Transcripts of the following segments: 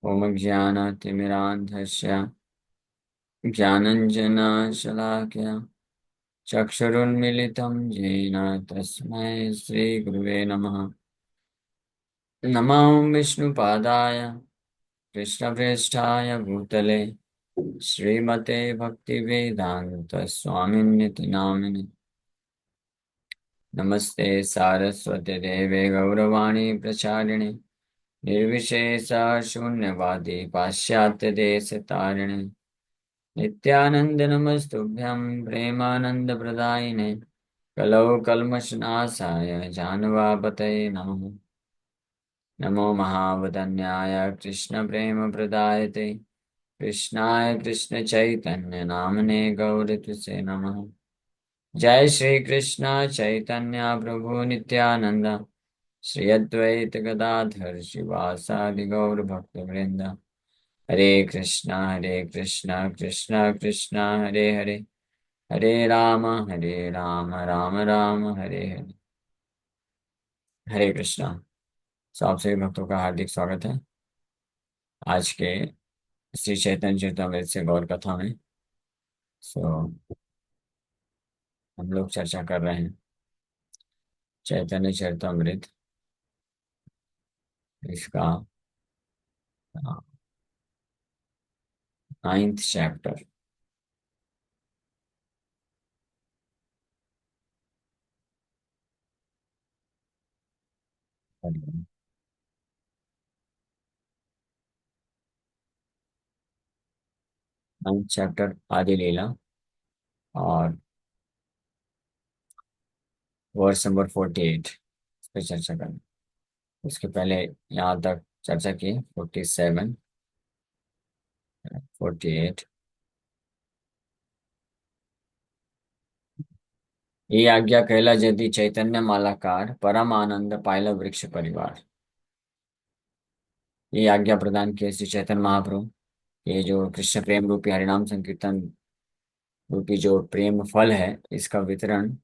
ॐ ज्ञानतिमिरान्धस्य ज्ञानञ्जनशलाकया चक्षुरुन्मिलितं येन तस्मै श्रीगुरुवे नमः। नमो विष्णुपादाय कृष्णप्रेष्ठाय भूतले श्रीमते भक्तिवेदान्तस्वामिन्निति नामिने। नमस्ते सारस्वते देवे गौरवाणी प्रचारिणे निर्विशेष शून्यवादी पाश्चात्य देश तारिणे नित्यानंद नमस्तुभ्यं प्रेमानंद प्रदायिने कलौ कल्मषनाशाय जानवापतये नमः। नमो महावदन्याय कृष्ण प्रेम प्रदायते कृष्णाय कृष्ण चैतन्य नामने गौरतुसे नमः। जय श्री कृष्ण चैतन्य प्रभु नित्यानंद श्री अद्वैत गदाधर शिवासादि गौर भक्त वृंद। हरे कृष्णा कृष्णा कृष्णा हरे हरे हरे राम राम राम हरे हरे। हरे कृष्णा। सब सभी भक्तों का हार्दिक स्वागत है आज के श्री चैतन्य चरितमृत से गौर कथा में। सो हम लोग चर्चा कर रहे हैं चैतन्य चरितमृत, इसका 9th चैप्टर। 9th चैप्टर आदि लीला और वर्स नंबर 48 इस पर चर्चा करें। उसके पहले यहाँ तक चर्चा की 47, 48। ये आज्ञा कहला यदि चैतन्य मालाकार परम आनंद पायला वृक्ष परिवार। ये आज्ञा प्रदान किए श्री चैतन्य महाप्रभु। ये जो कृष्ण प्रेम रूपी हरिनाम संकीर्तन रूपी जो प्रेम फल है, इसका वितरण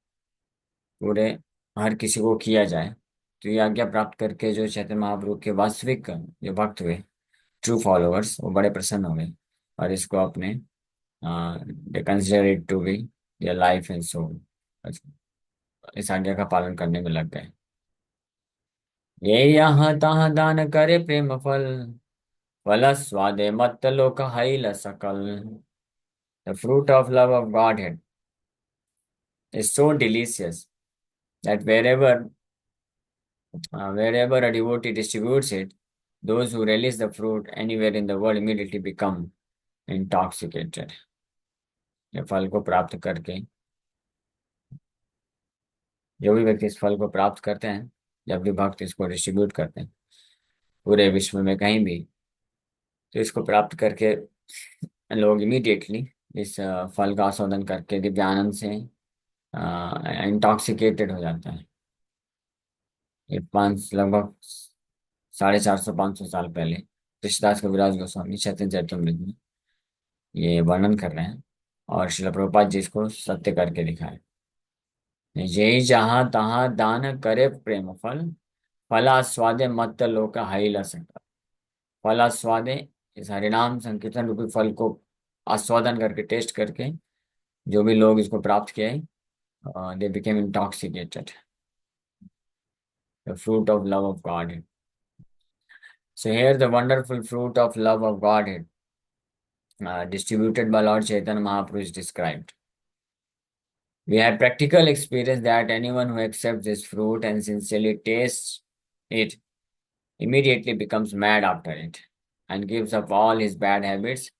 पूरे हर किसी को किया जाए। तो ये आज्ञा प्राप्त करके जो चैतन्य महाप्रभु के वास्तविक जो भक्त हुए, ट्रू फॉलोअर्स, वो बड़े प्रसन्न हो गए और इसको अपने they consider it to be their life and soul. इस आज्ञा का पालन करने में लग गए। ये यहाँ तहाँ दान करे प्रेम फल, फल स्वादे मत्त लोक हैल सकल। The fruit of love of Godhead is so delicious that wherever a devotee distributes it, those who relish the fruit anywhere in the world immediately become intoxicated. ये फल को प्राप्त करके जो भी व्यक्ति इस फल को प्राप्त करते हैं, जब भी भक्त इसको डिस्ट्रीब्यूट करते हैं पूरे विश्व में कहीं भी, तो इसको प्राप्त करके लोग इमीडिएटली इस फल का आस्वादन करके दिव्य आनंद से इंटॉक्सिकेटेड हो जाता है। ये पाँच लगभग 450-500 साल पहले कृष्णदास कविराज गोस्वामी चैतन्य चरितमृत में ये वर्णन कर रहे हैं और श्रील प्रभुपाद जी इसको सत्य करके दिखाए। जय जहाँ तहाँ दान करे प्रेम फल, फलास्वादे मत्त लोक हाइला सकता। फलास्वादे, इस हरिनाम संकीर्तन रूपी फल को आस्वादन करके, टेस्ट करके जो भी लोग इसको प्राप्त किए, they became intoxicated. The fruit of love of God. So here the wonderful fruit of love of Godhead, distributed by Lord Chaitanya Mahaprabhu, is described. We have practical experience that anyone who accepts this fruit and sincerely tastes it immediately becomes mad after it and gives up all his bad habits,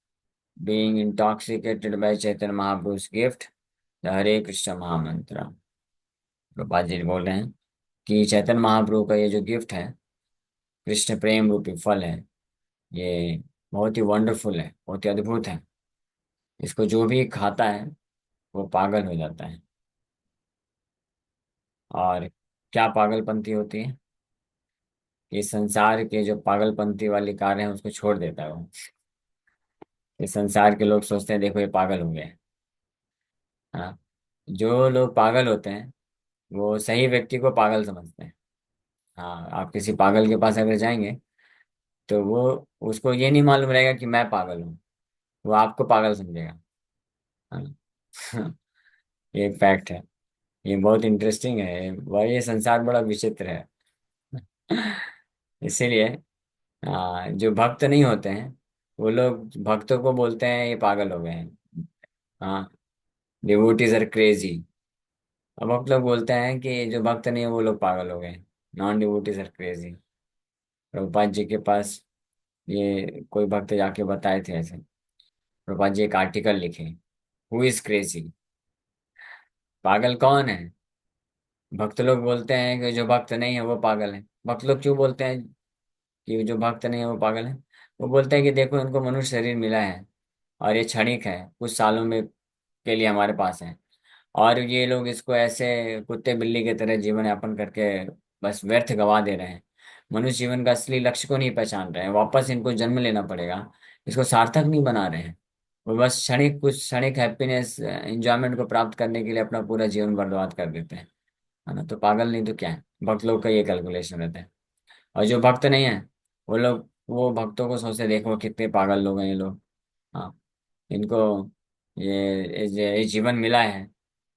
being intoxicated by Chaitanya Mahaprabhu's gift, the Hare Krishna Mahamantra. Prabhupada ji बोल रहे हैं कि चैतन्य महाप्रभु का ये जो gift है, कृष्ण प्रेम रूपी फल है, ये बहुत ही वंडरफुल है, बहुत ही अद्भुत है। इसको जो भी खाता है वो पागल हो जाता है। और क्या पागलपंती होती है? कि संसार के जो पागलपंती वाली कार्य है उसको छोड़ देता है वो। इस संसार के लोग सोचते हैं देखो ये पागल हो गया है। हाँ, जो लोग पागल होते हैं वो सही व्यक्ति को पागल समझते हैं। हाँ, आप किसी पागल के पास अगर जाएंगे तो वो उसको ये नहीं मालूम रहेगा कि मैं पागल हूँ, वो आपको पागल समझेगा। हाँ। ये एक फैक्ट है। ये बहुत इंटरेस्टिंग है, वह ये संसार बड़ा विचित्र है। इसीलिए जो भक्त नहीं होते हैं वो लोग भक्तों को बोलते हैं ये पागल हो गए हैं। हाँ, डिवोटीज आर क्रेजी। अब भक्त लोग बोलते हैं कि जो भक्त नहीं है वो लोग पागल हो गए, non devotees are crazy. Prabhupada ji के पास ये कोई भक्त जाके बताए थे ऐसे। प्रभुपाद जी एक आर्टिकल लिखे, हु इज क्रेजी, पागल कौन है। भक्त लोग बोलते हैं कि जो भक्त नहीं है वो पागल है। भक्त लोग क्यों बोलते हैं कि जो भक्त नहीं है वो पागल है? वो बोलते हैं कि देखो इनको मनुष्य शरीर मिला है और ये क्षणिक है, कुछ सालों में के लिए हमारे पास है, और ये लोग इसको ऐसे कुत्ते बिल्ली की तरह जीवन यापन करके बस व्यर्थ गवा दे रहे हैं। मनुष्य जीवन का असली लक्ष्य को नहीं पहचान रहे हैं, वापस इनको जन्म लेना पड़ेगा, इसको सार्थक नहीं बना रहे हैं। वो बस क्षणिक, कुछ क्षणिक हैप्पीनेस एंजॉयमेंट को प्राप्त करने के लिए अपना पूरा जीवन बर्बाद कर देते हैं। है ना? तो पागल नहीं तो क्या है, भक्त लोग का ये कैलकुलेशन रहता है। और जो भक्त नहीं है वो लोग, वो भक्तों को सोचते देखो कितने पागल लोग हैं ये लोग। हाँ, इनको ये जीवन मिला है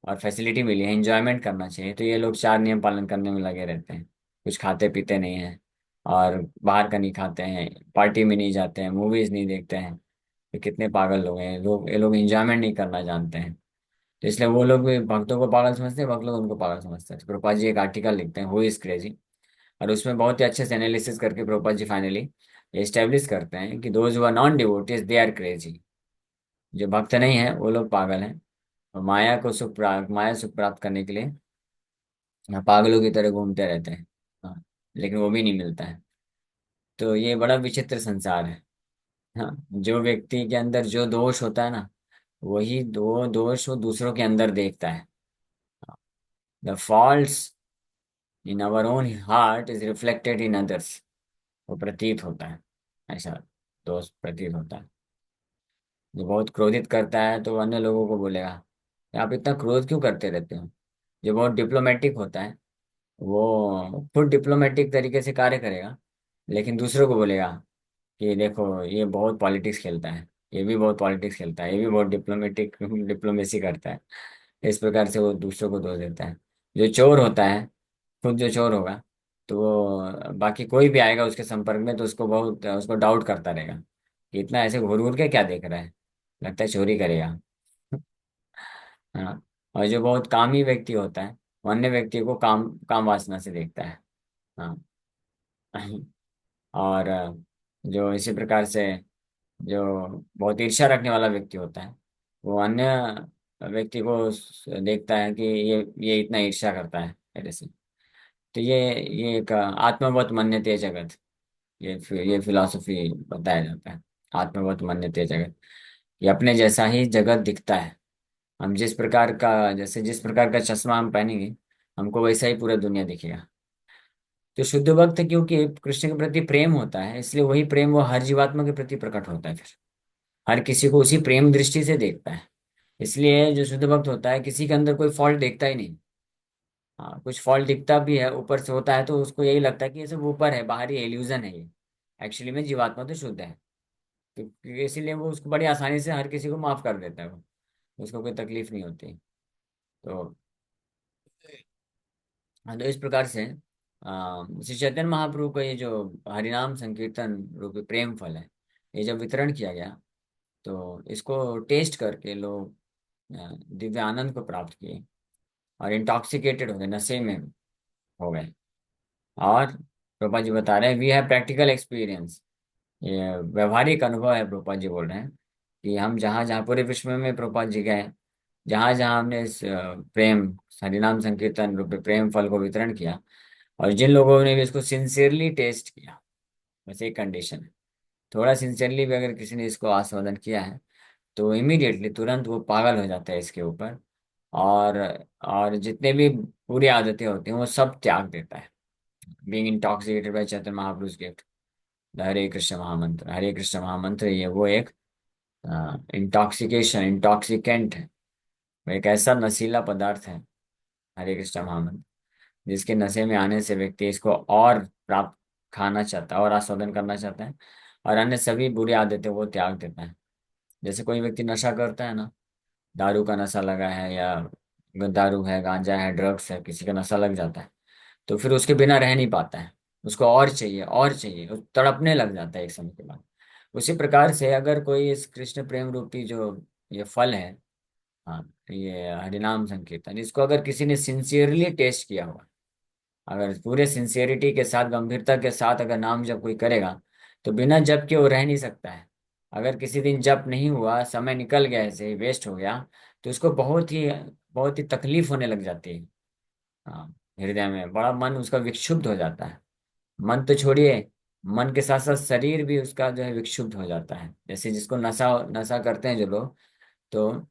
और फैसिलिटी मिली है, एंजॉयमेंट करना चाहिए, तो ये लोग चार नियम पालन करने में लगे रहते हैं। कुछ खाते पीते नहीं हैं, और बाहर का नहीं खाते हैं, पार्टी में नहीं जाते हैं, मूवीज नहीं देखते हैं। ये कितने पागल लोग हैं लोग, ये लोग एंजॉयमेंट नहीं करना जानते हैं। तो इसलिए वो लोग भी भक्तों को पागल समझते हैं, भक्त लोग उनको पागल समझते हैं। तो प्रभुपाद जी एक आर्टिकल लिखते हैं, हु इज क्रेजी, और उसमें बहुत ही अच्छे से एनालिसिस करके प्रभुपाद जी फाइनली एस्टेब्लिश करते हैं कि those who are non devotees they are crazy. जो भक्त नहीं है वो लोग पागल हैं, और माया सुख प्राप्त करने के लिए पागलों की तरह घूमते रहते हैं। हाँ, लेकिन वो भी नहीं मिलता है। तो ये बड़ा विचित्र संसार है। हाँ, जो व्यक्ति के अंदर जो दोष होता है ना, वही दो दोष वो दूसरों के अंदर देखता है। The faults in our own heart is reflected in others. वो प्रतीत होता है ऐसा, दोष प्रतीत होता है। जो बहुत क्रोधित करता है तो वो अन्य लोगों को बोलेगा "ये आप इतना क्रोध क्यों करते रहते हो"। जो बहुत डिप्लोमेटिक होता है वो खुद डिप्लोमेटिक तरीके से कार्य करेगा, लेकिन दूसरों को बोलेगा कि देखो ये बहुत पॉलिटिक्स खेलता है, ये भी बहुत पॉलिटिक्स खेलता है, ये भी बहुत डिप्लोमेटिक डिप्लोमेसी करता है। इस प्रकार से वो दूसरों को दोष देता है। जो चोर होता है, खुद जो चोर होगा, तो वो बाकी कोई भी आएगा उसके संपर्क में तो उसको बहुत उसको डाउट करता रहेगा कि इतना ऐसे घूर घूर के क्या देख रहा है, लगता है चोरी करेगा। हाँ। और जो बहुत कामी व्यक्ति होता है वो अन्य व्यक्ति को काम काम वासना से देखता है। हाँ। और जो इसी प्रकार से जो बहुत ईर्ष्या रखने वाला व्यक्ति होता है वो अन्य व्यक्ति को देखता है कि ये इतना ईर्ष्या करता है मेरे से। तो ये एक आत्मवत मन्यते जगत, ये फिलॉसफी बताया जाता है। आत्मवत मन्यते जगत, ये अपने जैसा ही जगत दिखता है। हम जिस प्रकार का, जैसे जिस प्रकार का चश्मा हम पहनेंगे हमको वैसा ही पूरा दुनिया दिखेगा। तो शुद्ध भक्त क्योंकि कृष्ण के प्रति प्रेम होता है, इसलिए वही प्रेम वो हर जीवात्मा के प्रति प्रकट होता है। फिर हर किसी को उसी प्रेम दृष्टि से देखता है। इसलिए जो शुद्ध भक्त होता है किसी के अंदर कोई फॉल्ट देखता ही नहीं। हाँ, कुछ फॉल्ट दिखता भी है ऊपर से होता है तो उसको यही लगता है कि ये सब ऊपर है, बाहरी एल्यूजन है ये, एक्चुअली में जीवात्मा तो शुद्ध है। तो इसीलिए वो उसको बड़ी आसानी से हर किसी को माफ कर देता है वो, उसको कोई तकलीफ नहीं होती। तो हाँ, तो इस प्रकार से श्री चैतन्य महाप्रभु का ये जो हरिनाम संकीर्तन रूपी प्रेम फल है, ये जब वितरण किया गया तो इसको टेस्ट करके लोग दिव्य आनंद को प्राप्त किए और इंटॉक्सिकेटेड हो गए, नशे में हो गए। और रूपा जी बता रहे हैं वी हैव प्रैक्टिकल एक्सपीरियंस, ये व्यवहारिक अनुभव है। प्रभुपाद जी बोल रहे हैं कि हम जहाँ जहाँ पूरे विश्व में प्रभुपाद जी गए, जहाँ जहाँ हमने इस प्रेम हरिनाम संकीर्तन रूपी प्रेम फल को वितरण किया, और जिन लोगों ने भी इसको सिंसियरली टेस्ट किया, बस एक कंडीशन है, थोड़ा सिंसियरली भी अगर किसी ने इसको आस्वादन किया है तो इमीडिएटली तुरंत वो पागल हो जाता है इसके ऊपर। और और जितने भी बुरी आदतें होती हैं वो सब त्याग देता है। Being intoxicated by Chaitanya Mahaprabhu's gift, the Hare Krishna Mahamantra. Hare Krishna महामंत्र ये वो एक इंटॉक्सिकेशन, इंटॉक्सिकेंट है, वो एक ऐसा नशीला पदार्थ है हरे कृष्ण महामंत्र, जिसके नशे में आने से व्यक्ति इसको और प्राप्त खाना चाहता है और आस्वादन करना चाहता है, और अन्य सभी बुरी आदतें वो त्याग देता है। जैसे कोई व्यक्ति नशा करता है ना, दारू का नशा लगा है, या दारू है, गांजा है, ड्रग्स है, किसी का नशा लग जाता है, तो फिर उसके बिना रह नहीं पाता है। उसको और चाहिए और चाहिए, वो तड़पने लग जाता है एक समय के बाद। उसी प्रकार से अगर कोई इस कृष्ण प्रेम रूपी जो ये फल है, हाँ, ये हरिनाम संकीर्तन, इसको अगर किसी ने सिंसियरली टेस्ट किया हुआ, अगर पूरे सिंसियरिटी के साथ, गंभीरता के साथ अगर नाम जप कोई करेगा, तो बिना जप के वो रह नहीं सकता है। अगर किसी दिन जप नहीं हुआ, समय निकल गया, ऐसे ही वेस्ट हो गया, तो उसको बहुत ही तकलीफ होने लग जाती है। हाँ, हृदय में बड़ा मन उसका विक्षुब्ध हो जाता है। मन तो छोड़िए, मन के साथ साथ शरीर भी उसका जो है विक्षुब्ध हो जाता है। जैसे जिसको नशा नशा करते हैं जो लोग, तो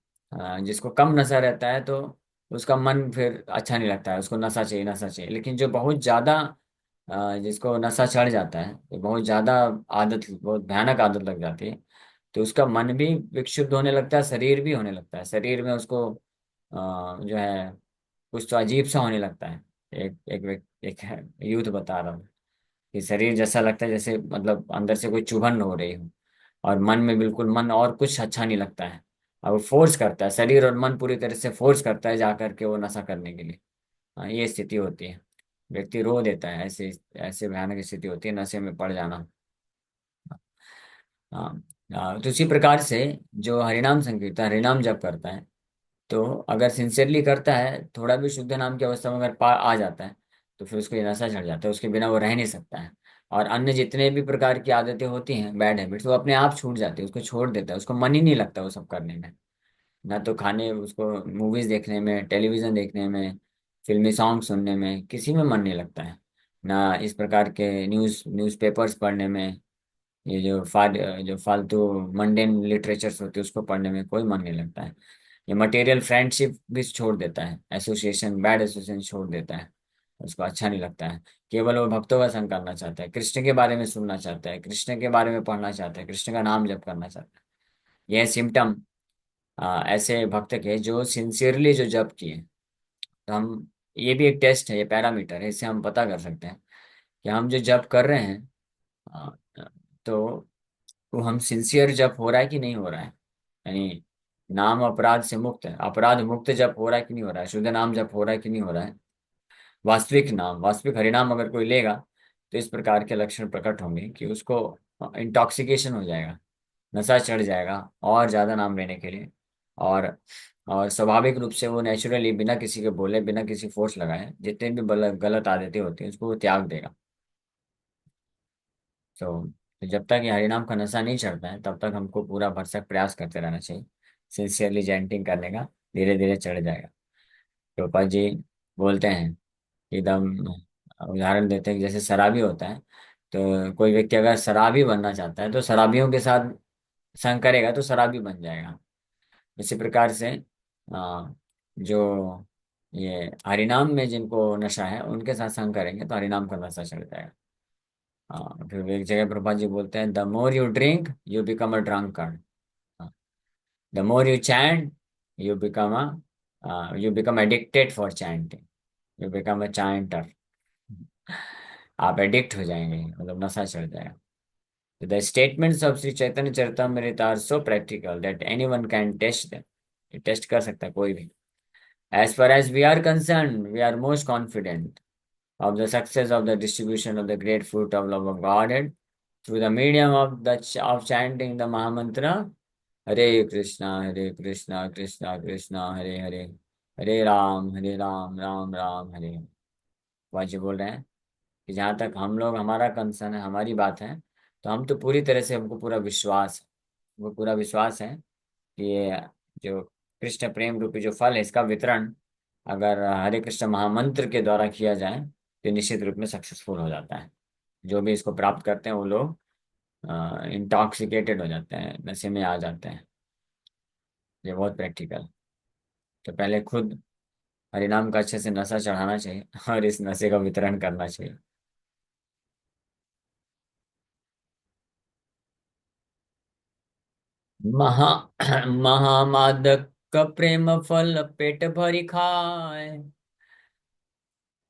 जिसको कम नशा रहता है, तो उसका मन फिर अच्छा नहीं लगता है, उसको नशा चाहिए, नशा चाहिए। लेकिन जो बहुत ज्यादा जिसको नशा चढ़ जाता है, तो बहुत ज्यादा आदत, बहुत भयानक आदत लग जाती है, तो उसका मन भी विक्षुब्ध होने लगता है, शरीर भी होने लगता है। शरीर में उसको जो है कुछ तो अजीब सा होने लगता है। एक यूथ बता रहा हूँ कि शरीर जैसा लगता है जैसे मतलब अंदर से कोई चुभन हो रही हो, और मन में बिल्कुल, मन और कुछ अच्छा नहीं लगता है। और वो फोर्स करता है, शरीर और मन पूरी तरह से फोर्स करता है जा करके वो नशा करने के लिए। हाँ, ये स्थिति होती है। व्यक्ति रो देता है, ऐसे ऐसे भयानक स्थिति होती है नशे में पड़ जाना। हाँ। तो इसी प्रकार से जो हरिनाम संकीर्तन, हरिनाम जप करता है, तो अगर सिंसियरली करता है, थोड़ा भी शुद्ध नाम की अवस्था में अगर पा आ जाता है, तो फिर उसको ये नशा चढ़ जाता है, उसके बिना वो रह नहीं सकता है। और अन्य जितने भी प्रकार की आदतें होती हैं, बैड हैबिट्स, वो अपने आप छूट जाती है, उसको छोड़ देता है, उसको मन ही नहीं लगता वो सब करने में। ना तो खाने, उसको मूवीज देखने में, टेलीविजन देखने में, फिल्मी सॉन्ग सुनने में, किसी में मन नहीं लगता है। ना इस प्रकार के न्यूज़पेपर्स पढ़ने में, ये जो फालतू मंडेन लिटरेचर्स होती है उसको पढ़ने में कोई मन नहीं लगता है। ये मटेरियल फ्रेंडशिप भी छोड़ देता है, एसोसिएशन, बैड एसोसिएशन छोड़ देता है, उसको अच्छा नहीं लगता है। केवल वो भक्तों का संग करना चाहता है, कृष्ण के बारे में सुनना चाहता है, कृष्ण के बारे में पढ़ना चाहता है, कृष्ण का नाम जप करना चाहता है। यह सिम्टम ऐसे भक्त के जो सिंसियरली जो जप किए। तो हम, ये भी एक टेस्ट है, ये पैरामीटर है, इससे हम पता कर सकते हैं कि हम जो जप कर रहे हैं, अ, तो वो हम सिंसियर जप हो रहा है कि नहीं हो रहा है। यानी नाम अपराध से मुक्त है, अपराध मुक्त जप हो रहा है कि नहीं हो रहा है, शुद्ध नाम जप हो रहा है कि नहीं हो रहा है। वास्तविक नाम, वास्तविक हरिनाम अगर कोई लेगा, तो इस प्रकार के लक्षण प्रकट होंगे कि उसको इंटॉक्सिकेशन हो जाएगा, नशा चढ़ जाएगा और ज्यादा नाम लेने के लिए। और और स्वाभाविक रूप से वो नेचुरली, बिना किसी के बोले, बिना किसी फोर्स लगाए, जितने भी गलत आदतें होती हैं उसको वो त्याग देगा। तो जब तक ये हरिनाम का नशा नहीं चढ़ता है, तब तक हमको पूरा भरसक प्रयास करते रहना चाहिए, सिंसियरली चैंटिंग करने का। धीरे धीरे चढ़ जाएगा। रूपा जी बोलते हैं, एकदम उदाहरण देते हैं कि जैसे शराबी होता है, तो कोई व्यक्ति अगर शराबी बनना चाहता है, तो शराबियों के साथ संग करेगा तो शराबी बन जाएगा। इसी प्रकार से जो ये हरिनाम में जिनको नशा है, उनके साथ संग करेंगे तो हरिनाम का नशा चढ़ जाएगा। हाँ, फिर एक जगह प्रभुपाद जी बोलते हैं, the more you drink you become a drunkard, the more you chant you become addicted for chanting, you become a chanter. आप एडिक्ट हो जाएंगे, मतलब नशा चढ़ जाएगा। The statements of Shri Chaitanya Charitamrita are so practical that anyone can taste them. Taste कर सकता है कोई भी। As far as we are concerned, we are most confident of the success of the distribution of the great fruit of love of Godhead through the medium of chanting the Mahamantra Hare Krishna Krishna Krishna Hare Hare Hare Ram Ram Hare। वाजी बोल रहे हैं कि जहाँ तक हम लोग, हमारा concern है, हमारी बात है, तो हम तो पूरी तरह से, हमको पूरा विश्वास है, वो पूरा विश्वास है कि ये जो कृष्ण प्रेम रूपी जो फल है, इसका वितरण अगर हरे कृष्ण महामंत्र के द्वारा किया जाए, तो निश्चित रूप में सक्सेसफुल हो जाता है। जो भी इसको प्राप्त करते हैं वो लोग इंटॉक्सिकेटेड हो जाते हैं, नशे में आ जाते हैं। ये बहुत प्रैक्टिकल। तो पहले खुद हरिनाम का अच्छे से नशा चढ़ाना चाहिए और इस नशे का वितरण करना चाहिए। महा महामादक का प्रेम फल पेट भरी खाए,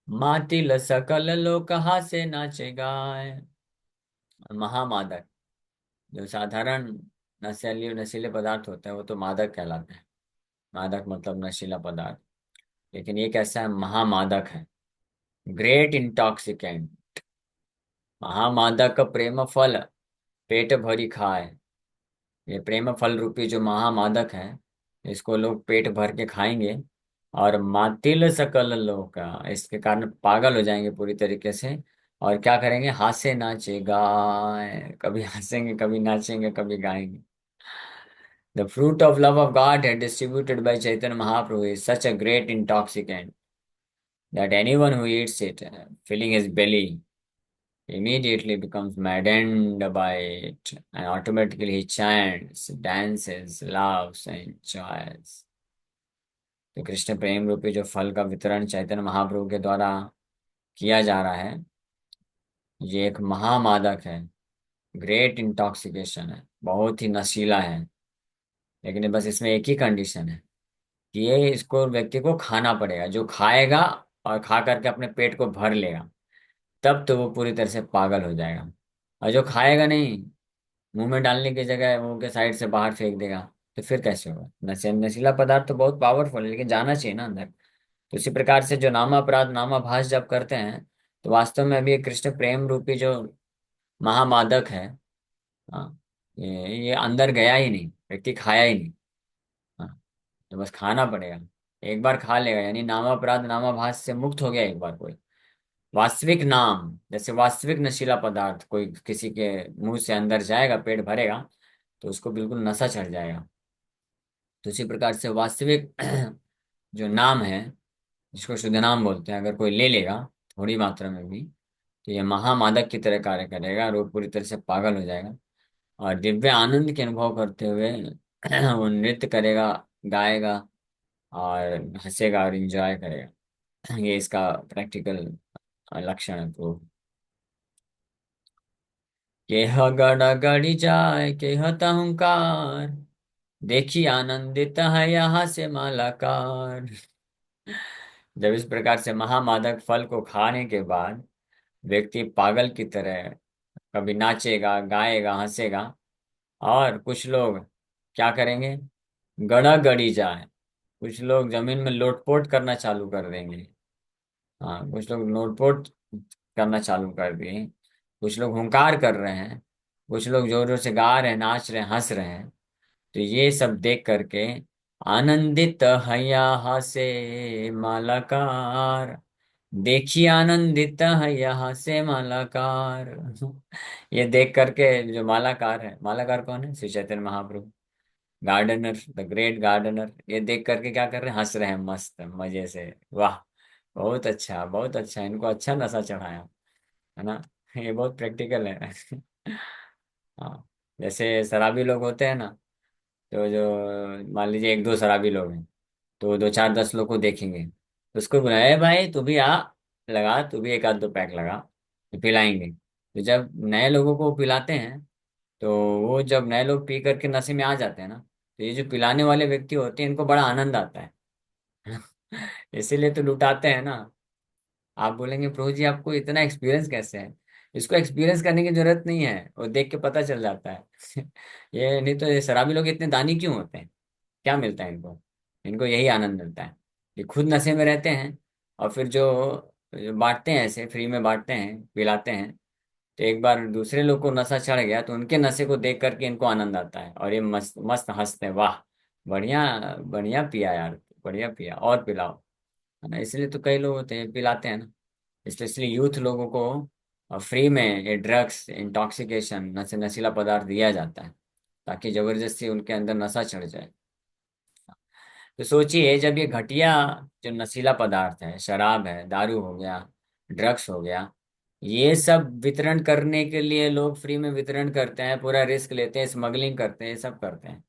मातिल सकल लोक हासे नाचे गाय। महामादक, जो साधारण नशीले पदार्थ होते हैं वो तो मादक कहलाते हैं। मादक मतलब नशीला पदार्थ। लेकिन ये कैसा है, महामादक है, ग्रेट इंटॉक्सिकेंट। महामादक प्रेम फल पेट भरी खाए। ये प्रेम फल रूपी जो महामादक है, इसको लोग पेट भर के खाएंगे, और मातिल सकल लोग का, इसके कारण पागल हो जाएंगे पूरी तरीके से। और क्या करेंगे, हासे नाचे गाए, कभी हंसेंगे कभी नाचेंगे कभी गाएंगे। The fruit of love of God had distributed by Chaitanya Mahaprabhu is such a great intoxicant that anyone who eats it, filling his belly, immediately becomes maddened by it, and automatically he chants, dances, laughs, and enjoys. तो कृष्ण प्रेम रूपी जो फल का वितरण चैतन्य महाप्रभु के द्वारा किया जा रहा है, ये एक महामादक है, ग्रेट इंटॉक्सिकेशन है, बहुत ही नशीला है। लेकिन बस इसमें एक ही कंडीशन है कि ये इसको व्यक्ति को खाना पड़ेगा। जो खाएगा और खा करके अपने पेट को भर लेगा, तब तो वो पूरी तरह से पागल हो जाएगा। और जो खाएगा नहीं, मुंह में डालने की जगह मुंह के साइड से बाहर फेंक देगा, तो फिर कैसे होगा। नशीला पदार्थ तो बहुत पावरफुल है, लेकिन जाना चाहिए ना अंदर। तो इसी प्रकार से जो नामापराध नामाभास जब करते हैं, तो वास्तव में अभी ये कृष्ण प्रेम रूपी जो महामादक है, हाँ, ये अंदर गया ही नहीं, व्यक्ति खाया ही नहीं। हाँ, तो बस खाना पड़ेगा। एक बार खा लेगा यानी नामापराध नामाभास से मुक्त हो गया एक बार कोई। वास्तविक नाम, जैसे वास्तविक नशीला पदार्थ कोई किसी के मुंह से अंदर जाएगा, पेट भरेगा, तो उसको बिल्कुल नशा चढ़ जाएगा। तो इसी प्रकार से वास्तविक जो नाम है, जिसको शुद्ध नाम बोलते हैं, अगर कोई ले लेगा थोड़ी मात्रा में भी, तो ये महामादक की तरह कार्य करेगा और वो पूरी तरह से पागल हो जाएगा। और दिव्य आनंद के अनुभव करते हुए वो नृत्य करेगा, गाएगा, और हंसेगा और एंजॉय करेगा। ये इसका प्रैक्टिकल लक्षण है। तो केह गड़ गड़ी जाए केह तहुकार, देखी आनंदित है यहाँ से मालाकार। जब इस प्रकार से महामादक फल को खाने के बाद व्यक्ति पागल की तरह कभी नाचेगा, गाएगा, हंसेगा, और कुछ लोग क्या करेंगे, गड़ा गड़ी जाए, कुछ लोग जमीन में लोटपोट करना चालू कर देंगे। हाँ, कुछ लोग लोटपोट करना चालू कर दिए, कुछ लोग हुंकार कर रहे हैं, कुछ लोग जोर जोर से गा रहे हैं, नाच रहे हैं, हंस रहे हैं। तो ये सब देख करके आनंदित हैया से मालाकार, देखिए आनंदित है यहाँ से मालाकार। ये देख करके जो मालाकार है, मालाकार कौन है, Shri Chaitanya Mahaprabhu, gardener, the great gardener, ये देख करके क्या कर रहे हैं, हंस रहे हैं मस्त मजे से। वाह, बहुत अच्छा, बहुत अच्छा, इनको अच्छा नशा चढ़ाया, है ना। ये बहुत प्रैक्टिकल है। हाँ, जैसे शराबी लोग होते हैं ना, तो जो मान लीजिए एक दो शराबी लोग हैं, तो दो चार 10 लोग को देखेंगे, तो उसको बुलाया, "ए भाई तू भी आ, लगा तू भी एक आध दो पैक लगा, तो पिलाएंगे।" तो जब नए लोगों को पिलाते हैं, तो वो जब नए लोग पी करके नशे में आ जाते हैं ना, तो ये जो पिलाने वाले व्यक्ति होते हैं, इनको बड़ा आनंद आता है। इसीलिए तो लुटाते हैं ना। आप बोलेंगे, प्रभु जी आपको इतना एक्सपीरियंस कैसे है। इसको एक्सपीरियंस करने की जरूरत नहीं है, वो देख के पता चल जाता है। ये नहीं तो ये शराबी लोग इतने दानी क्यों होते हैं, क्या मिलता है इनको। इनको यही आनंद मिलता है, ये खुद नशे में रहते हैं, और फिर जो बांटते हैं, ऐसे फ्री में बांटते हैं, पिलाते हैं। तो एक बार दूसरे लोग को नशा चढ़ गया, तो उनके नशे को देख करके इनको आनंद आता है, और ये मस्त मस्त हंसते हैं, वाह बढ़िया, बढ़िया पिया यार, बढ़िया पिया, और पिलाओ, है ना। इसलिए तो कई लोग होते हैं पिलाते हैं ना। इसलिए यूथ लोगों को फ्री में ये ड्रग्स, इंटॉक्सिकेशन, नशीला पदार्थ दिया जाता है, ताकि जबरदस्ती उनके अंदर नशा चढ़ जाए। तो सोचिए, जब ये घटिया जो नशीला पदार्थ है, शराब है, दारू हो गया, ड्रग्स हो गया, ये सब वितरण करने के लिए लोग फ्री में वितरण करते हैं, पूरा रिस्क लेते हैं, स्मगलिंग करते हैं, ये सब करते हैं,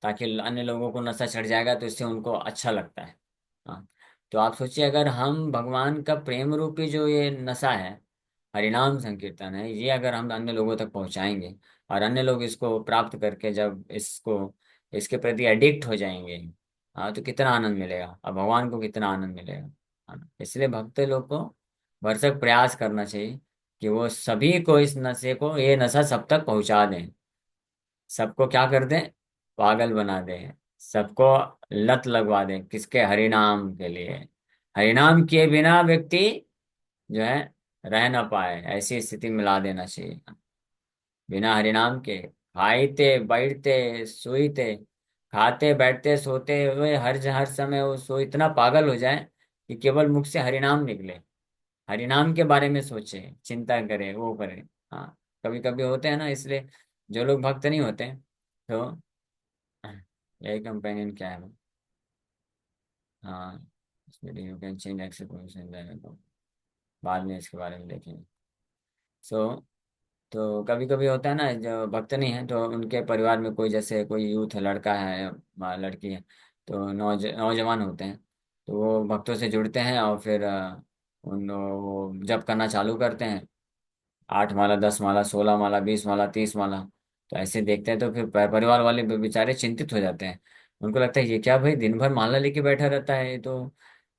ताकि अन्य लोगों को नशा चढ़ जाएगा तो इससे उनको अच्छा लगता है। हाँ, तो आप सोचिए, अगर हम भगवान का प्रेम रूपी जो ये नशा है, हरिनाम संकीर्तन है, ये अगर हम अन्य लोगों तक पहुंचाएंगे, और अन्य लोग इसको प्राप्त करके जब इसको, इसके प्रति एडिक्ट हो जाएंगे, हाँ, तो कितना आनंद मिलेगा, और भगवान को कितना आनंद मिलेगा। है ना? इसलिए भक्त लोग को भरसक प्रयास करना चाहिए कि वो सभी को इस नशे को, ये नशा सब तक पहुंचा दें, सबको क्या कर दें, पागल बना दें, सबको लत लगवा दें, किसके, हरिनाम के लिए। हरिनाम किए बिना व्यक्ति जो है रह ना पाए, ऐसी स्थिति में ला देना चाहिए। बिना हरिनाम के खाते बैठते सोते, खाते बैठते सोते हुए हर समय वो सो इतना पागल हो जाए कि केवल मुख से हरिनाम निकले, हरिनाम के बारे में सोचे, चिंता करे, वो करे। हाँ, कभी कभी होते हैं ना, इसलिए जो लोग भक्त नहीं होते तो यही कंपेनियन क्या है वो? हाँ, यू कैन चेंज एक्सेप्ट, बाद में इसके बारे में देखेंगे। सो तो कभी कभी होता है ना, जो भक्त नहीं है तो उनके परिवार में कोई, जैसे कोई यूथ है, लड़का है या लड़की है, तो नौजवान होते हैं, तो वो भक्तों से जुड़ते हैं और फिर उन वो जप करना चालू करते हैं, 8 माला, 10 माला, 16 माला, 20 माला, 30 माला। तो ऐसे देखते हैं तो फिर परिवार वाले बेचारे चिंतित हो जाते हैं। उनको लगता है ये क्या भाई, दिन भर माला लेके बैठा रहता है, ये तो,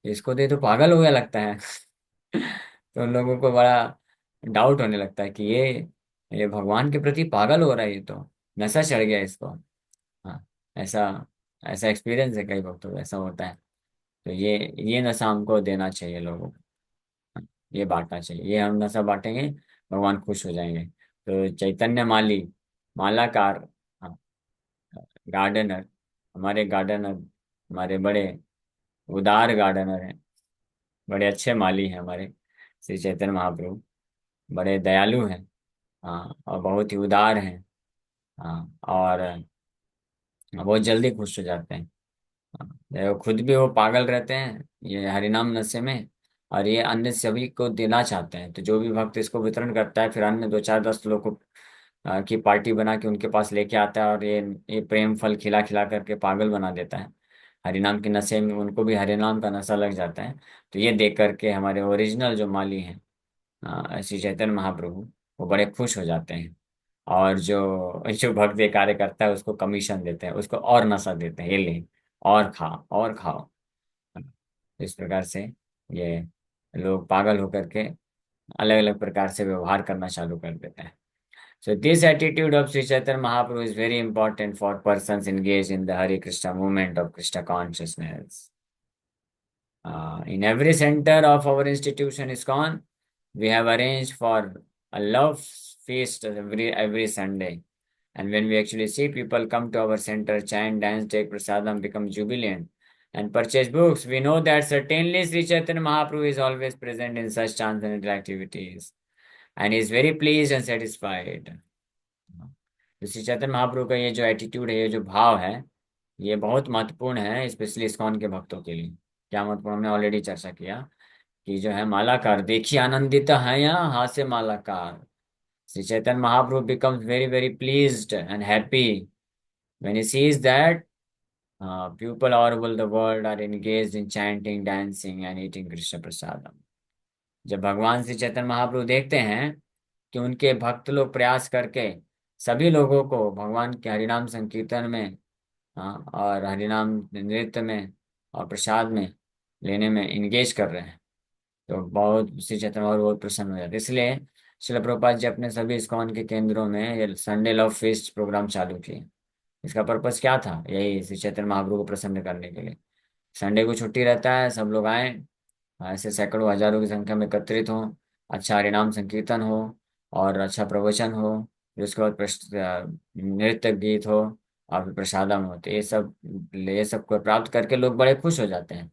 इसको तो ये तो पागल हो गया लगता है। तो उन लोगों को बड़ा डाउट होने लगता है कि ये भगवान के प्रति पागल हो रहा है, ये तो नशा चढ़ गया इसको। हाँ, ऐसा ऐसा एक्सपीरियंस है कई वक्तों को, ऐसा होता है। तो ये नशा हमको देना चाहिए लोगों को। हाँ, ये बांटना चाहिए, ये हम नशा बांटेंगे, भगवान खुश हो जाएंगे। तो चैतन्य माली, मालाकार, हाँ, गार्डनर, हमारे गार्डनर, हमारे बड़े उदार गार्डनर हैं, बड़े अच्छे माली हैं हमारे श्री चैतन्य महाप्रभु, बड़े दयालु हैं। हाँ, और बहुत ही उदार हैं। हाँ, और बहुत जल्दी खुश हो जाते हैं। हाँ, वो खुद भी वो पागल रहते हैं ये हरिनाम नशे में, और ये अन्य सभी को देना चाहते हैं। तो जो भी भक्त इसको वितरण करता है, फिर अन्य 2 4 10 लोग को की पार्टी बना के उनके पास लेके आता है, और ये प्रेम फल खिला खिला करके पागल बना देता है। हरिनाम के नशे में उनको भी हरिनाम का नशा लग जाता है। तो ये देख करके हमारे ओरिजिनल जो माली हैं, श्री चैतन्य महाप्रभु, वो बड़े खुश हो जाते हैं। और जो जो भक्त ये कार्य करता है उसको कमीशन देते हैं, उसको और नशा देते हैं, ये ले और खा और खाओ। इस प्रकार से ये लोग पागल होकर के अलग अलग प्रकार से व्यवहार करना चालू कर देते हैं। So this attitude of Sri Chaitanya Mahaprabhu is very important for persons engaged in the Hare Krishna movement of Krishna consciousness. In every center of our institution ISKCON, we have arranged for a love feast every Sunday. And when we actually see people come to our center, chant, dance, take prasadam, become jubilant, and purchase books, we know that certainly Sri Chaitanya Mahaprabhu is always present in such transcendental activities, and he is very pleased and satisfied. तो श्री चैतन्य महाप्रभु का ये जो attitude है, ये जो भाव है, ये बहुत महत्वपूर्ण है, स्पेशली इस्कॉन के भक्तों के लिए। क्या महत्वपूर्ण, हमने ऑलरेडी चर्चा किया कि जो है मालाकार, देखिए आनंदित है यहाँ हास्य Malakar. Shri Chaitanya Mahaprabhu becomes very very pleased and happy when he sees that people all over the world are engaged in chanting, dancing and eating Krishna prasadam. जब भगवान श्री चैतन्य महाप्रभु देखते हैं कि उनके भक्त लोग प्रयास करके सभी लोगों को भगवान के हरिनाम संकीर्तन में, हाँ, और हरिनाम नृत्य में और प्रसाद में लेने में इंगेज कर रहे हैं, तो बहुत श्री चैतन्य महाप्रभु बहुत प्रसन्न हो जाते हैं। इसलिए शिल प्रभुपाद जी अपने सभी इस्कॉन के केंद्रों में ये संडे लव फेस्ट प्रोग्राम चालू किए। इसका पर्पस क्या था, यही श्री चैतन्य महाप्रभु को प्रसन्न करने के लिए। संडे को छुट्टी रहता है, सब लोग आए, ऐसे सैकड़ों हजारों की संख्या में एकत्रित हों, अच्छा हरिनाम संकीर्तन हो और अच्छा प्रवचन हो, फिर उसके बाद नृत्य गीत हो और फिर प्रसादम हो। तो ये सब को प्राप्त करके लोग बड़े खुश हो जाते हैं।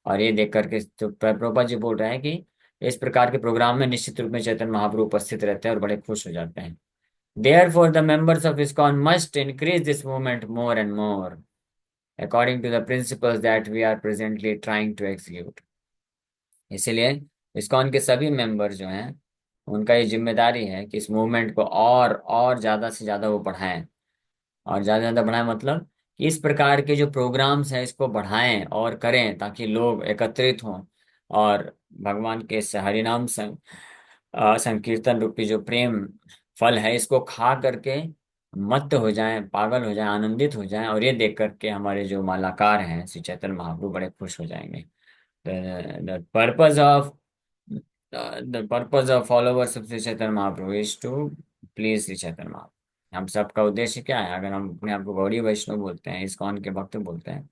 और ये देख करके तो प्रभुपाद जी बोल रहे हैं कि इस प्रकार के प्रोग्राम में निश्चित रूप में चैतन्य महाप्रभु उपस्थित रहते हैं और बड़े खुश हो जाते हैं। Therefore, the members of ISKCON must increase this movement more and more, according to the principles that we are presently trying to execute. इसलिए इस्कॉन के सभी मेंबर जो हैं, उनका ये जिम्मेदारी है कि इस मूवमेंट को और ज़्यादा से ज़्यादा वो बढ़ाएं। और ज़्यादा से ज़्यादा बढ़ाएं मतलब कि इस प्रकार के जो प्रोग्राम्स हैं इसको बढ़ाएं और करें, ताकि लोग एकत्रित हों और भगवान के इस हरिनाम संकीर्तन रूपी जो प्रेम फल है इसको खा करके मत्त हो जाएं, पागल हो जाएं, आनंदित हो जाएं। और ये देख करके हमारे जो मालाकार हैं श्री चैतन्य महाप्रभु बड़े खुश हो जाएंगे। The purpose of the purpose of followers of Sri Chaitanya Mahaprabhu is to please Sri Chaitanya Mahaprabhu. हम सबका उद्देश्य क्या है? अगर हम अपने आप को गौड़ी वैष्णव बोलते हैं, इस्कॉन के भक्त बोलते हैं,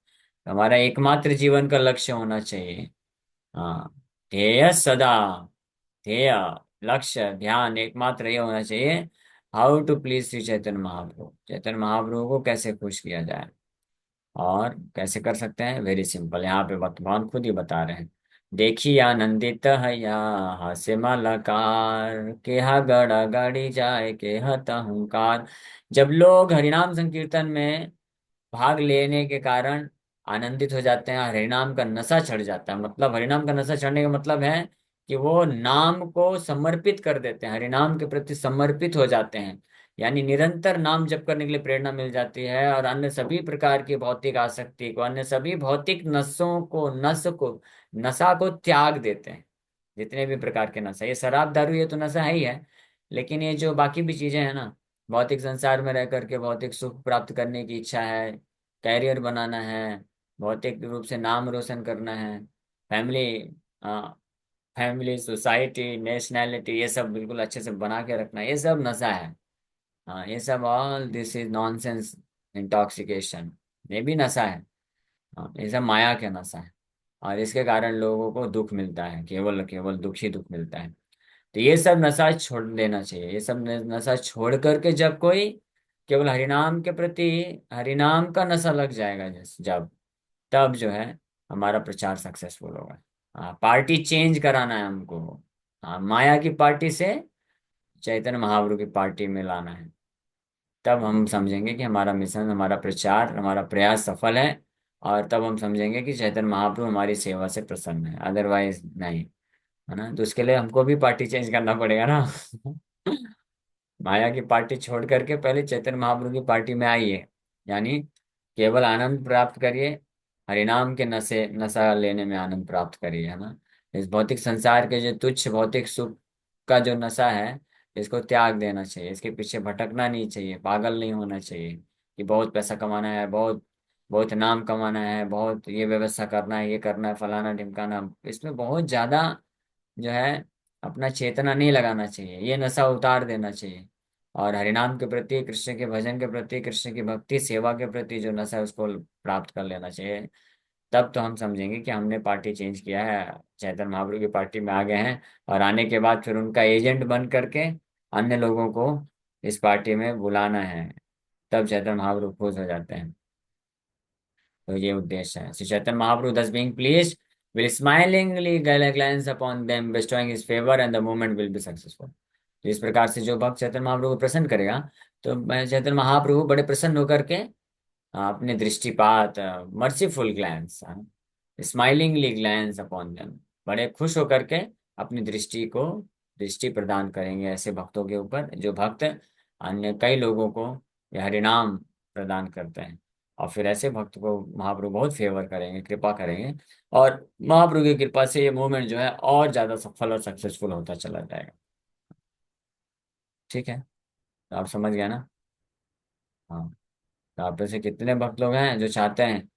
तो हमारा एकमात्र जीवन का लक्ष्य होना चाहिए, हाँ, ध्येय सदा, ध्येय, लक्ष्य, ध्यान एकमात्र ये होना चाहिए, how to please Shri Chaitanya Mahaprabhu, Chaitanya Mahaprabhu को कैसे खुश किया जाए। और कैसे कर सकते हैं? वेरी सिंपल, यहाँ पे भगवान खुद ही बता रहे हैं। देखिए आनंदित है या हास्य मलकार, के हा गड़ा गाड़ी जाए के हत अहंकार। जब लोग हरिनाम संकीर्तन में भाग लेने के कारण आनंदित हो जाते हैं, हरिनाम का नशा चढ़ जाता है, मतलब हरिनाम का नशा चढ़ने का मतलब है कि वो नाम को समर्पित कर देते हैं, हरिनाम के प्रति समर्पित हो जाते हैं, यानी निरंतर नाम जप करने के लिए प्रेरणा मिल जाती है, और अन्य सभी प्रकार की भौतिक आसक्ति को, अन्य सभी भौतिक नसों को, नशा को त्याग देते हैं। जितने भी प्रकार के नशा, ये शराब दारू ये तो नशा है ही है, लेकिन ये जो बाकी भी चीजें हैं ना, भौतिक संसार में रह करके भौतिक सुख प्राप्त करने की इच्छा है, कैरियर बनाना है, भौतिक रूप से नाम रोशन करना है, फैमिली, फैमिली, सोसाइटी, नेशनैलिटी, ये सब बिल्कुल अच्छे से बना के रखना, ये सब नशा है। हाँ, ये सब all this is nonsense, intoxication, ये भी नशा है। हाँ, ये सब माया के नशा है, और इसके कारण लोगों को दुख मिलता है, केवल केवल दुख ही दुख मिलता है। तो ये सब नशा छोड़ देना चाहिए, ये सब नशा छोड़ करके जब कोई केवल हरिनाम के प्रति, हरिनाम का नशा लग जाएगा जब, तब जो है हमारा प्रचार सक्सेसफुल होगा। हाँ, पार्टी चेंज कराना है हमको, हाँ, माया की पार्टी से चैतन्य महाप्रभु की पार्टी में लाना है, तब हम समझेंगे कि हमारा मिशन, हमारा प्रचार, हमारा प्रयास सफल है, और तब हम समझेंगे कि चैतन्य महाप्रभु हमारी सेवा से प्रसन्न है, अदरवाइज नहीं, है ना। तो उसके लिए हमको भी पार्टी चेंज करना पड़ेगा ना। माया की पार्टी छोड़ करके पहले चैतन्य महाप्रभु की पार्टी में आइए, यानी केवल आनंद प्राप्त करिए, हरिनाम के नशे, नशा लेने में आनंद प्राप्त करिए, है ना। इस भौतिक संसार के जो तुच्छ भौतिक सुख का जो नशा है, इसको त्याग देना चाहिए, इसके पीछे भटकना नहीं चाहिए, पागल नहीं होना चाहिए कि बहुत पैसा कमाना है, बहुत बहुत नाम कमाना है, बहुत ये व्यवस्था करना है, ये करना है, फलाना ढिमकाना, इसमें बहुत ज्यादा जो है अपना चेतना नहीं लगाना चाहिए, ये नशा उतार देना चाहिए। और हरिनाम के प्रति, कृष्ण के भजन के प्रति, कृष्ण की भक्ति सेवा के प्रति जो नशा है उसको प्राप्त कर लेना चाहिए। तब तो हम समझेंगे कि हमने पार्टी चेंज किया है, चैतन्य महाप्रभु की पार्टी में आ गए हैं, और आने के बाद फिर उनका एजेंट बन करके अन्य लोगों को इस पार्टी में बुलाना है, तब चैतन्य महाप्रभु खुश हो जाते हैं। तो ये उद्देश्य है। Shri Chaitanya Mahaprabhu thus being pleased will smilingly glance upon them, bestowing his favor, and the movement will be successful। तो इस प्रकार से जो भक्त चैतन्य महाप्रभु को प्रसन्न करेगा, तो मैं चैतन्य महाप्रभु बड़े प्रसन्न होकर के अपने दृष्टिपात, merciful glance, smilingly glance upon them, बड़े खुश होकर के अपनी दृष्टि प्रदान करेंगे ऐसे भक्तों के ऊपर, जो भक्त अन्य कई लोगों को यह हरिनाम प्रदान करते हैं। और फिर ऐसे भक्त को महाप्रभु बहुत फेवर करेंगे, कृपा करेंगे, और महाप्रभु की कृपा से ये मूवमेंट जो है और ज्यादा सफल और सक्सेसफुल होता चला जाएगा। ठीक है, तो आप समझ गए ना। हाँ, तो आप में से कितने भक्त लोग हैं जो चाहते हैं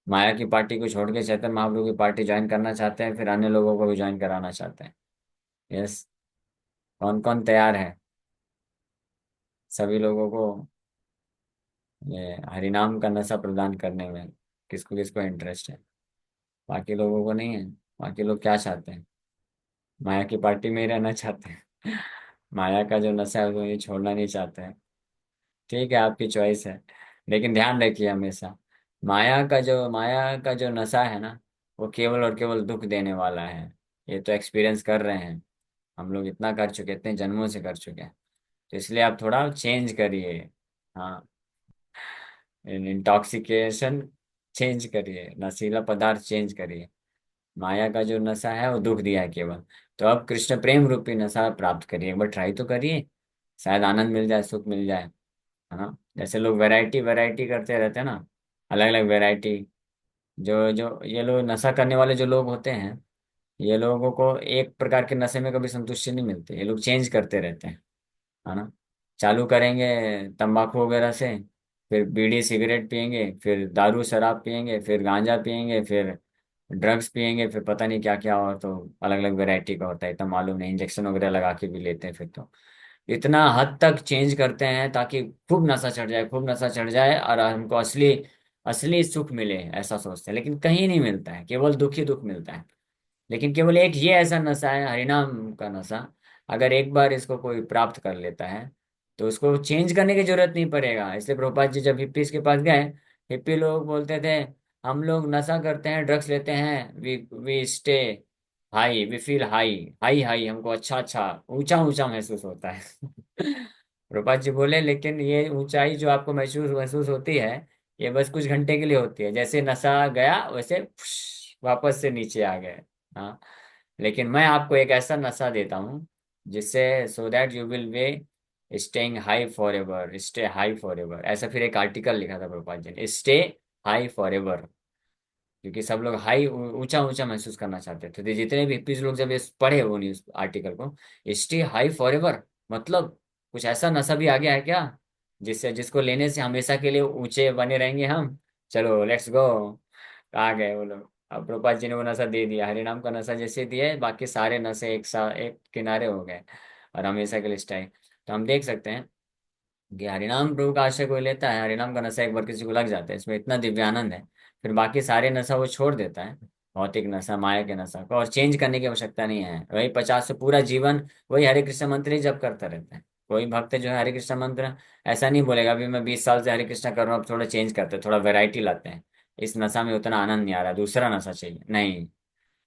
माया की पार्टी को छोड़ के चैतन्य महाप्रभु की पार्टी ज्वाइन करना चाहते हैं, फिर अन्य लोगों को भी ज्वाइन कराना चाहते हैं? यस, कौन कौन तैयार है? सभी लोगों को ये हरिनाम का नशा प्रदान करने में किसको किसको इंटरेस्ट है? बाकी लोगों को नहीं है? बाकी लोग क्या चाहते हैं? माया की पार्टी में ही रहना चाहते हैं। माया का जो नशा है वो ये छोड़ना नहीं चाहते हैं। ठीक है, आपकी चॉइस है, लेकिन ध्यान रखिए हमेशा, माया का जो नशा है ना, वो केवल और केवल दुख देने वाला है। ये तो एक्सपीरियंस कर रहे हैं हम लोग, इतना कर चुके, इतने जन्मों से कर चुके हैं। तो इसलिए आप थोड़ा चेंज करिए, हाँ, इंटॉक्सिकेशन चेंज करिए, नशीला पदार्थ चेंज करिए। माया का जो नशा है वो दुख दिया है केवल, तो अब कृष्ण प्रेम रूपी नशा प्राप्त करिए, एक बार ट्राई तो करिए, शायद आनंद मिल जाए, सुख मिल जाए, है ना। जैसे लोग वैरायटी वैरायटी करते रहते हैं ना, अलग अलग वैरायटी, जो जो ये लोग नशा करने वाले जो लोग होते हैं, ये लोगों को एक प्रकार के नशे में कभी संतुष्टि नहीं मिलती, ये लोग चेंज करते रहते हैं, है ना। चालू करेंगे तंबाकू वगैरह से, फिर बीड़ी सिगरेट पियेंगे, फिर दारू शराब पियेंगे, फिर गांजा पियेंगे, फिर ड्रग्स पियेंगे फिर पता नहीं क्या क्या, और तो अलग अलग वैरायटी का होता है, इतना मालूम नहीं, इंजेक्शन वगैरह लगा के भी लेते हैं फिर तो। इतना हद तक चेंज करते हैं ताकि खूब नशा चढ़ जाए, खूब नशा चढ़ जाए और हमको असली असली सुख मिले, ऐसा सोचते हैं। लेकिन कहीं नहीं मिलता है, केवल दुख ही दुख मिलता है। लेकिन केवल एक ये ऐसा नशा है, हरिनाम का नशा। अगर एक बार इसको कोई प्राप्त कर लेता है तो उसको चेंज करने की जरूरत नहीं पड़ेगा। इसलिए प्रभुपाद जी जब हिप्पीज के पास गए, हिप्पी लोग बोलते थे हम लोग नशा करते हैं, ड्रग्स लेते हैं, we stay high, we feel high, high high, हमको अच्छा अच्छा ऊंचा ऊंचा महसूस होता है। प्रभुपाद जी बोले लेकिन ये ऊंचाई जो आपको महसूस महसूस होती है, ये बस कुछ घंटे के लिए होती है, जैसे नशा गया वैसे वापस से नीचे आ गए। हाँ, लेकिन मैं आपको एक ऐसा नशा देता हूँ जिससे so that you will be staying high for ever, stay high for ever, ऐसा फिर एक आर्टिकल लिखा था प्रभुपाद जी ने, स्टे हाई फॉर एवर। क्योंकि सब लोग हाई ऊंचा ऊंचा महसूस करना चाहते थे, तो जितने भी हिप्पीज लोग जब ये पढ़े वो न्यूज आर्टिकल को, स्टे हाई फॉर एवर मतलब कुछ ऐसा नशा भी आ गया है क्या जिससे जिसको लेने से हमेशा के लिए ऊंचे बने रहेंगे हम, चलो लेट्स गो। आ गए वो लोग। अब प्रभुपाद जी ने वो नशा दे दिया, हरिनाम का नशा जैसे दिया है, बाकी सारे नशे एक किनारे हो गए और हमेशा के लिए स्टाइल। तो हम देख सकते हैं कि हरिनाम प्रभु का आश्रय कोई लेता है, हरिनाम का नशा एक बार किसी को लग जाता है, इसमें इतना दिव्यानंद है, फिर बाकी सारे नशा वो छोड़ देता है, भौतिक नशा माया के नशा को, और चेंज करने की आवश्यकता नहीं है। वही 50 से पूरा जीवन वही हरे कृष्ण मंत्र ही जप करता रहता है। कोई भक्त जो है हरे कृष्ण मंत्र ऐसा नहीं बोलेगा अभी मैं 20 साल से हरे कृष्ण कर रहा हूँ, अब थोड़ा चेंज करते हैं, थोड़ा वेराइटी लाते हैं, इस नशा में उतना आनंद नहीं आ रहा, दूसरा नशा चाहिए, नहीं।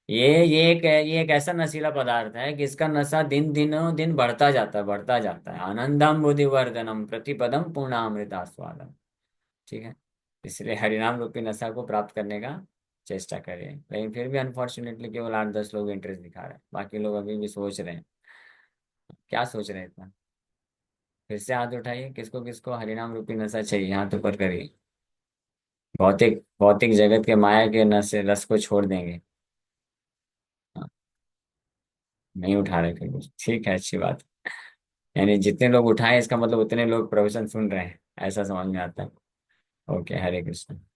ये एक ऐसा नशीला पदार्थ है कि इसका नशा दिन दिनों दिन बढ़ता जाता है, बढ़ता जाता है। आनंदम बुद्धिवर्धनम प्रतिपदम पूर्णामृतास्वादम। ठीक है, इसलिए हरिनाम रूपी नशा को प्राप्त करने का चेष्टा करें। लेकिन फिर भी अनफॉर्चुनेटली केवल 8-10 लोग इंटरेस्ट दिखा रहे हैं, बाकी लोग अभी भी सोच रहे हैं। क्या सोच रहे हैं इतना? फिर से हाथ उठाइए, किसको किसको हरिनाम रूपी नशा चाहिए, हाथ ऊपर करिए। भौतिक भौतिक जगत के माया के नशे रस को छोड़ देंगे। हाँ, नहीं उठा रहे थे कुछ, ठीक है, अच्छी बात। यानी जितने लोग उठाए इसका मतलब उतने लोग प्रवचन सुन रहे हैं, ऐसा समझ में आता है। ओके, हरे कृष्ण।